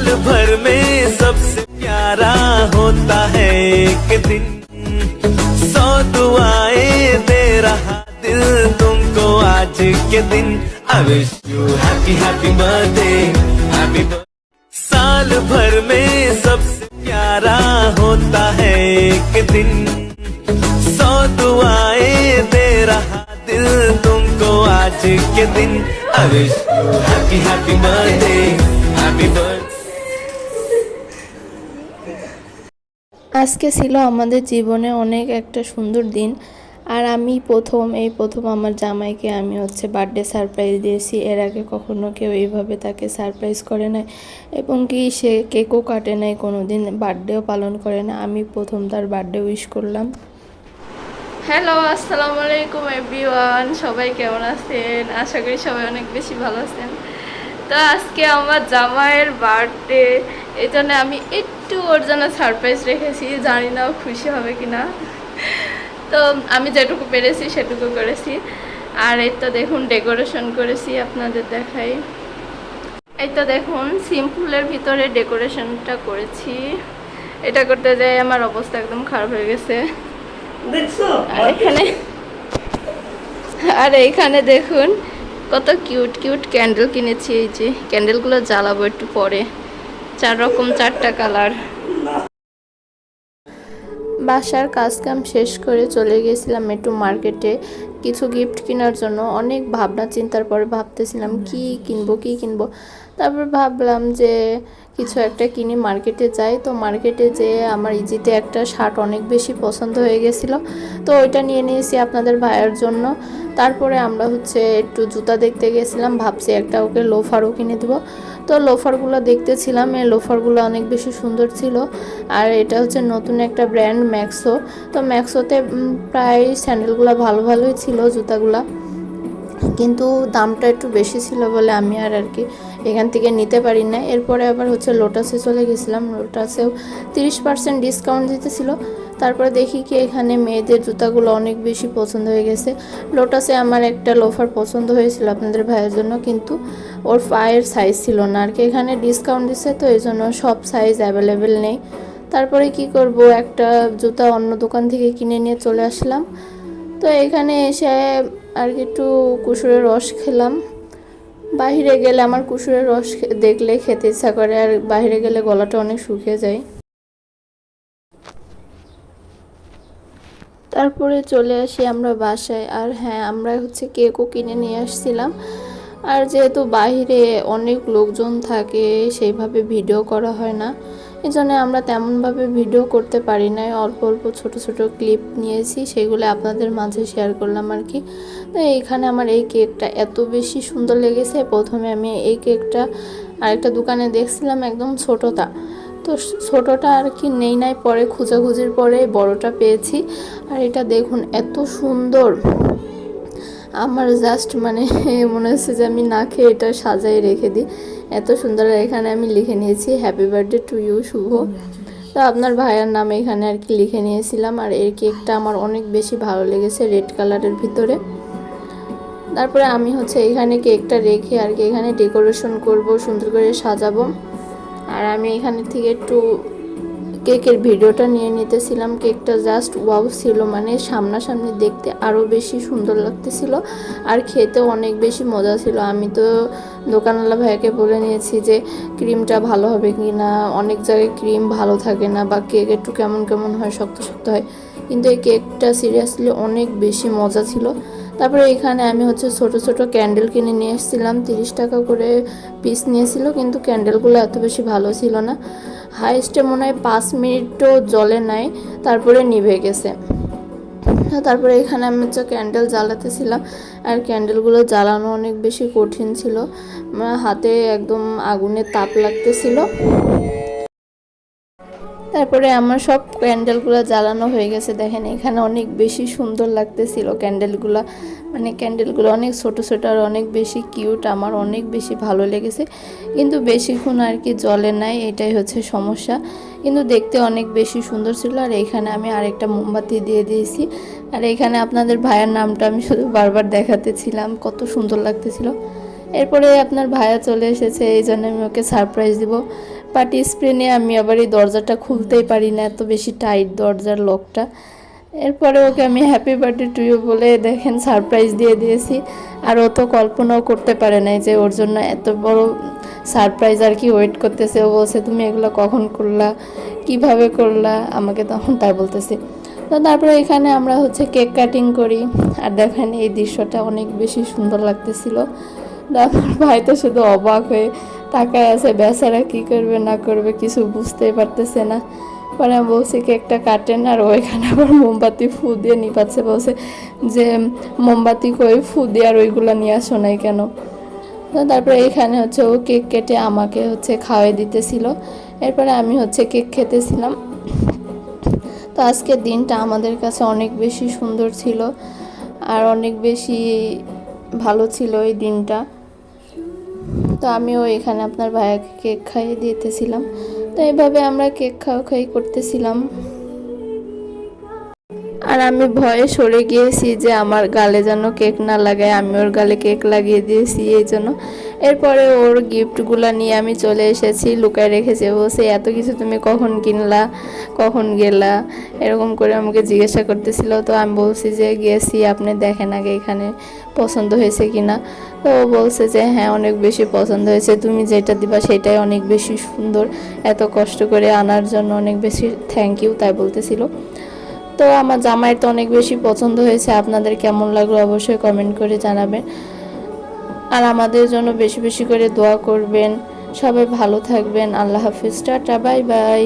साल भर में सबसे प्यारा होता है एक दिन, 100 दुआएं दे रहा दिल तुमको आज के दिन। I wish you happy happy birthday, happy birthday। साल भर में सबसे प्यारा होता है एक दिन, 100 दुआएं दे रहा दिल तुमको आज के दिन। I wish you happy happy birthday, happy birthday। আজকে ছিল আমাদের জীবনে অনেক একটা সুন্দর দিন। আর আমি প্রথম আমার জামাইকে আমি বার্থডে সারপ্রাইজ দিয়েছি। এর আগে কখনো কেউ এইভাবে তাকে সারপ্রাইজ করে নাই, এবং কি সে কেকও কাটে নাই, কোনো দিন বার্থডেও পালন করে না। আমি প্রথম তার বার্থডে উইশ করলাম। হ্যালো, আসসালামু আলাইকুম এভরিওয়ান, সবাই কেমন আছেন? আশা করি সবাই অনেক বেশি ভালো আছেন। তো আজকে আমার জামাইয়ের বার্থডে, এই জন্য আমি একটু ওর জন্য সারপ্রাইজ রেখেছি। জানি না ও খুশি হবে কিনা, তো আমি যেটুকু পেরেছি সেটুকু করেছি। আর এই তো দেখুন ডেকোরেশন করেছি, আপনাদের দেখাই। এই তো দেখুন সিম্পলের ভিতরে ডেকোরেশনটা করেছি। এটা করতে যাই আমার অবস্থা একদম খারাপ হয়ে গেছে। আর এখানে দেখুন কত কিউট কিউট ক্যান্ডেল কিনেছি। এই যে ক্যান্ডেলগুলো জ্বালাবো একটু পরে, 4টা কালার। বাসার কাজকাম শেষ করে চলে গেছিলাম একটু মার্কেটে কিছু গিফট কেনার জন্য। অনেক ভাবনা চিন্তার পরে ভাবতেছিলাম কি কিনবো। তারপর ভাবলাম যে কিছু একটা কিনি, মার্কেটে যাই। তো মার্কেটে যেয়ে আমার ইজিতে একটা শার্ট অনেক বেশি পছন্দ হয়ে গেছিলো, তো ওইটা নিয়ে নিয়েছি আপনাদের ভাইয়ের জন্য। তারপরে আমরা একটু জুতা দেখতে গেছিলাম, ভাবছি একটা ওকে লোফারও কিনে দেবো। তো লোফারগুলো দেখতেছিলাম, এই লোফারগুলো অনেক বেশি সুন্দর ছিল। আর এটা নতুন একটা ব্র্যান্ড ম্যাক্সো। তো ম্যাক্সোতে প্রায় স্যান্ডেলগুলো ভালোই ছিল, জুতাগুলা, কিন্তু দামটা একটু বেশি ছিল বলে আমি আর কি এখান থেকে নিতে পারি না। এরপরে আবার লোটাসে চলে গেছিলাম, লোটাসেও 30% ডিসকাউন্ট দিতেছিল। তারপরে দেখি কি এখানে মেয়েদের জুতাগুলো অনেক বেশি পছন্দ হয়ে গেছে। লোটাসে আমার একটা লোফার পছন্দ হয়েছিল আপনাদের ভাইয়ের জন্য, কিন্তু ওর পায়ের সাইজ ছিল না আর কি। এখানে ডিসকাউন্ট দিচ্ছে, তো এই জন্য সব সাইজ অ্যাভেলেবেল নেই। তারপরে কি করব, একটা জুতা অন্য দোকান থেকে কিনে নিয়ে চলে আসলাম। তো এখানে এসে আর কি একটু কুসুরের রস খেলাম। বাইরে গেলে আমার কুসুরের রস দেখলে খেতে ইচ্ছা করে, আর বাইরে গেলে গলাটা অনেক শুকিয়ে যায়। তারপরে চলে আসি আমরা বাসায়। আর হ্যাঁ, আমরা কেকও কিনে নিয়ে আসছিলাম। আর যেহেতু বাইরে অনেক লোকজন থাকে, সেইভাবে ভিডিও করা হয় না, এই জন্য আমরা তেমনভাবে ভিডিও করতে পারি না। অল্প ছোট ক্লিপ নিয়েছি, সেগুলো আপনাদের মাঝে শেয়ার করলাম আর কি। তো এইখানে আমার এই কেকটা এত বেশি সুন্দর লেগেছে। প্রথমে আমি এই কেকটা আরেকটা দোকানে দেখছিলাম একদম ছোটটা, তো ছোটটা আর কি নেই নাই, পরে খোঁজাখুঁজির পরে বড়টা পেয়েছি। আর এটা দেখুন এত সুন্দর, আমার জাস্ট মনে হচ্ছে যে আমি না খেয়ে এটা সাজাই রেখে দিই, এত সুন্দর। এখানে আমি লিখে নিয়েছি হ্যাপি বার্থডে টু ইউ শুভ। তো আপনার ভাইয়ের নাম এখানে আর কি লিখে নিয়েছিলাম। আর এই কেকটা আমার অনেক বেশি ভালো লেগেছে, রেড কালারের ভিতরে। তারপরে আমি এখানে কেকটা রেখে আর কি এখানে ডেকোরেশন করব, সুন্দর করে সাজাবো। আর আমি এখানে থেকে একটু কেকের ভিডিওটা নিয়ে নিতেছিলাম। কেকটা জাস্ট ওয়াও ছিল, সামনাসামনি দেখতে আরও বেশি সুন্দর লাগতেছিল, আর খেতেও অনেক বেশি মজা ছিল। আমি তো দোকানওয়ালা ভাইকে বলে নিয়েছি যে ক্রিমটা ভালো হবে কি না, অনেক জায়গায় ক্রিম ভালো থাকে না, বা কেক একটু কেমন হয়, শক্ত হয়, কিন্তু এই কেকটা সিরিয়াসলি অনেক বেশি মজা ছিল। তারপরে এখানে আমি ছোট ক্যান্ডেল কিনে নিয়ে এসেছিলাম, 30 টাকা করে পিস নিয়েছিল, কিন্তু ক্যান্ডেলগুলো এত বেশি ভালো ছিল না। হাইস্টে মনে হয় 5 মিনিটও জ্বলে নাই, তারপরে নিভে গেছে। তারপরে এখানে আমি ক্যান্ডেল জ্বালাতেছিলাম, আর ক্যান্ডেলগুলো জ্বালানো অনেক বেশি কঠিন ছিল, হাতে একদম আগুনের তাপ লাগতেছিল। তারপরে আমার সব ক্যান্ডেলগুলো জ্বালানো হয়ে গেছে। দেখেন এখানে অনেক বেশি সুন্দর লাগতেছিল ক্যান্ডেলগুলো, ক্যান্ডেলগুলো অনেক ছোট আর অনেক বেশি কিউট, আমার অনেক বেশি ভালো লেগেছে। কিন্তু বেশিক্ষণ আর কি জ্বলে নাই, এটাই সমস্যা, কিন্তু দেখতে অনেক বেশি সুন্দর ছিল। আর এখানে আমি আরেকটা মোমবাতি দিয়ে দিয়েছি। আর এখানে আপনাদের ভাইয়ের নামটা আমি শুধু বারবার দেখাতেছিলাম, কত সুন্দর লাগতেছিল। এরপরে আপনার ভাইয়া চলে এসেছে, এই জন্য আমি ওকে সারপ্রাইজ দিব। পাটি স্প্রে নিয়ে আমি আবার এই দরজাটা খুলতেই পারি না, এত বেশি টাইট দরজার লকটা। এরপরে ওকে আমি হ্যাপি বার্থডে টু ইউ বলে দেখেন সারপ্রাইজ দিয়ে দিয়েছি। আর ও তো কল্পনাও করতে পারে নাই যে ওর জন্য এত বড় সারপ্রাইজ আর কি ওয়েট করতেছে। ও বলছে তুমি এগুলো কখন করলা, কিভাবে করলা, আমাকে তখন তাই বলতেছে। তো তারপরে এখানে আমরা হচ্ছে কেক কাটিং করি। আর দেখেন এই দৃশ্যটা অনেক বেশি সুন্দর লাগতেছিল। তারপর ভাই তো শুধু অবাক হয়ে তাকায় আছে, বেচারা কী করবে না করবে কিছু বুঝতেই পারতেছে না। পরে আমি বলছি কেকটা কাটেন, আর ওইখানে আবার মোমবাতি ফু দিয়ে নিপাচ্ছে, বলছে যে মোমবাতি কই ফু দিয়ে আর ওইগুলো নিয়ে আসো নাই কেন। তো তারপরে এখানে হচ্ছে ও কেক কেটে আমাকে হচ্ছে খাওয়াই দিতেছিল, এরপরে আমি হচ্ছে কেক খেতেছিলাম। তো আজকের দিনটা আমাদের কাছে অনেক বেশি সুন্দর ছিল আর অনেক বেশি ভালো ছিল এই দিনটা। তো আমিও এখানে আপনার ভাইয়াকে কেক খাইয়ে দিতেছিলাম। তো এইভাবে আমরা কেক খাওয়া করতেছিলাম। আর আমি ভয়ে সরে গিয়েছি যে আমার গালে যেন কেক না লাগায়, আমি ওর গালে কেক লাগিয়ে দিয়েছি এই জন্য। এরপরে ওর গিফটগুলো নিয়ে আমি চলে এসেছি, লুকায় রেখেছি। বলছে এত কিছু তুমি কখন কিনলা, কখন গেলা, এরকম করে আমাকে জিজ্ঞাসা করতেছিল। তো আমি বলছি যে গেছি, আপনি দেখেন আগে এখানে পছন্দ হয়েছে কিনা। তো ও বলছে যে হ্যাঁ অনেক বেশি পছন্দ হয়েছে, তুমি যেটা দিবা সেটাই অনেক বেশি সুন্দর, এত কষ্ট করে আনার জন্য অনেক বেশি থ্যাংক ইউ, তাই বলতেছিল। তো আমার জামাইয়ের তো অনেক বেশি পছন্দ হয়েছে, আপনাদের কেমন লাগলো অবশ্যই কমেন্ট করে জানাবেন। আর আমাদের জন্য বেশি বেশি করে দোয়া করবেন। সবাই ভালো থাকবেন। আল্লাহ হাফিজ, টাটা, বাই বাই।